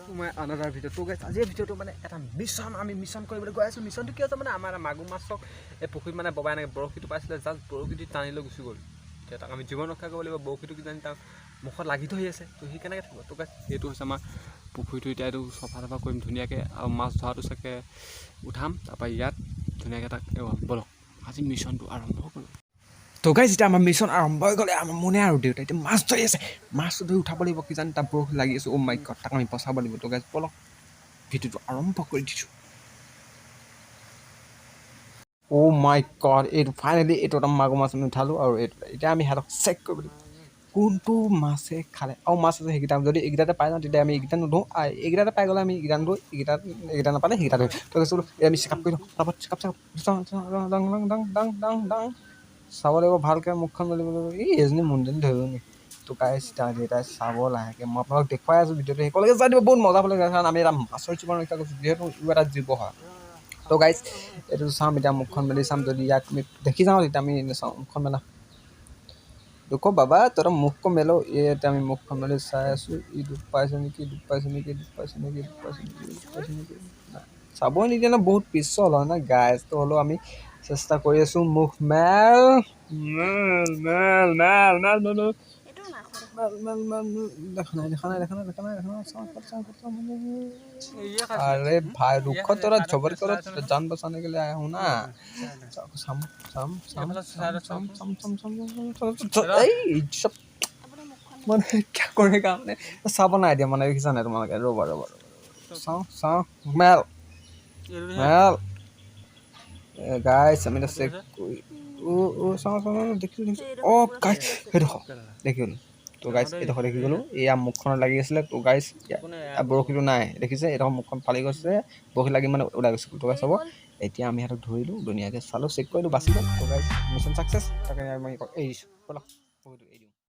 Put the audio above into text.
মই another video' তো গাইছ আজিৰ ভিডিঅ'টো মানে এটা আমি মিছন কৰিবলৈ গৈ আছোঁ মিছনটো কি আছে মানে আমাৰ মাগুৰ মাছক এই পুখুৰীত মানে ববাই এনেকৈ বৰশীটো পাইছিলে জাষ্ট বৰশীটো টানি লৈ গুচি গ'ল এতিয়া তাক আমি জীৱন ৰক্ষা কৰিব লাগিব বৰশীটো কিজানি তাক মুখত লাগি থৈ আছে তো সি কেনেকৈ থাকিব তো গাইছ এইটো হৈছে আমাৰ পুখুৰীটো এতিয়া এইটো চফা কৰিম ধুনীয়াকৈ আৰু মাছ ধৰাটো চাগে উঠাম তাৰপৰা ইয়াত ধুনীয়াকৈ তাক ব'লক আজি মিছনটো আৰম্ভ কৰোঁ তো গাইছ এতিয়া আমাৰ মিছন আৰম্ভ হৈ গ'লে আমাৰ মনে আৰু দেউতা এতিয়া মাছ ধৰি আছে মাছটো ধৰি উঠাব লাগিব কিজানি তাৰ বৰশী লাগি আছে অ' মাই গড তাক আমি বচাব লাগিব তো গাইছ ব'লক ভিডিঅ'টো আৰম্ভ কৰি দিছোঁ অ' মাই গড এইটো ফাইনেলি এইটো এটা মাগুৰ মাছ আমি উঠালোঁ আৰু এইটো এতিয়া আমি সিহঁতক চেক কৰিব লাগিব কোনটো মাছে খালে আৰু মাছ আছে সেইকেইটা যদি এইকেইটাতে পাই যাওঁ তেতিয়া আমি এইকেইটা নোধোঁ এইকেইটাতে পাই গ'লে আমি এইকেইটা নোধোঁ এইকেইটা নাপালে সেইকেইটা ধৰিম তো কৈছোঁ আমি চেকআপ কৰি দিওঁ তাৰপৰা চেকআপ চাব লাগিব ভালকৈ মুখখন মেলিব লাগিব এইজনী মুণ্ডজনী ধৰিব নেকি তো গাইছ দেউতাই চাব লাহেকৈ মই আপোনালোক দেখুৱাই আছোঁ ভিডিঅ'টো শেষলৈকে চাই দিব বহুত মজা পালে কাৰণ আমি এটা মাছৰ জীৱন ৰক্ষা কৰিছোঁ যিহেতু ই এটা জীৱ হয় তো গাইছ এইটো চাম এতিয়া মুখখন মেলি চাম যদি ইয়াক আমি দেখি যাওঁ তেতিয়া আমি নাচাওঁ মুখখন মেলা দুখ বাবা তহঁতৰ মুখখন মেলো এতিয়া আমি মুখখন মেলি চাই আছোঁ ই দুখ পাইছে নেকি চাবই নিদিয়ে ন বহুত পিছল হয় ন গাইছটো হ'লেও আমি চেষ্টা কৰি আছোঁ মুখ মেল अरे भाई रुको तोरा जबर करो जान बचाने के लिए आया हूँ ना মানে क्या करेगा মানে চাব নাই দিয়া মানে দেখিছা নাই তোমালোকে ৰ'বা চাওঁ মেল গাইছ আমি চেক কৰি চাওঁ দেখিছোঁ অঁ গাইছ সেইটো দেখি গ'লোঁ তো গাইছ এইডোখৰ দেখি গ'লোঁ এয়া মুখখনত লাগি আছিলে তো গাইছ বৰশীটো নাই দেখিছে এইডোখৰ মুখখন ফালি গৈছে বৰশী লাগি মানে ওলাই গৈছে তো গাইছ হ'ব এতিয়া আমি সিহঁতক ধৰিলোঁ ধুনীয়াকৈ চালোঁ চেক কৰিলোঁ বাচি গ'ল তো গাইছ মিছন ছাকচেছ তাকে আমি এৰিছোঁ ব'লক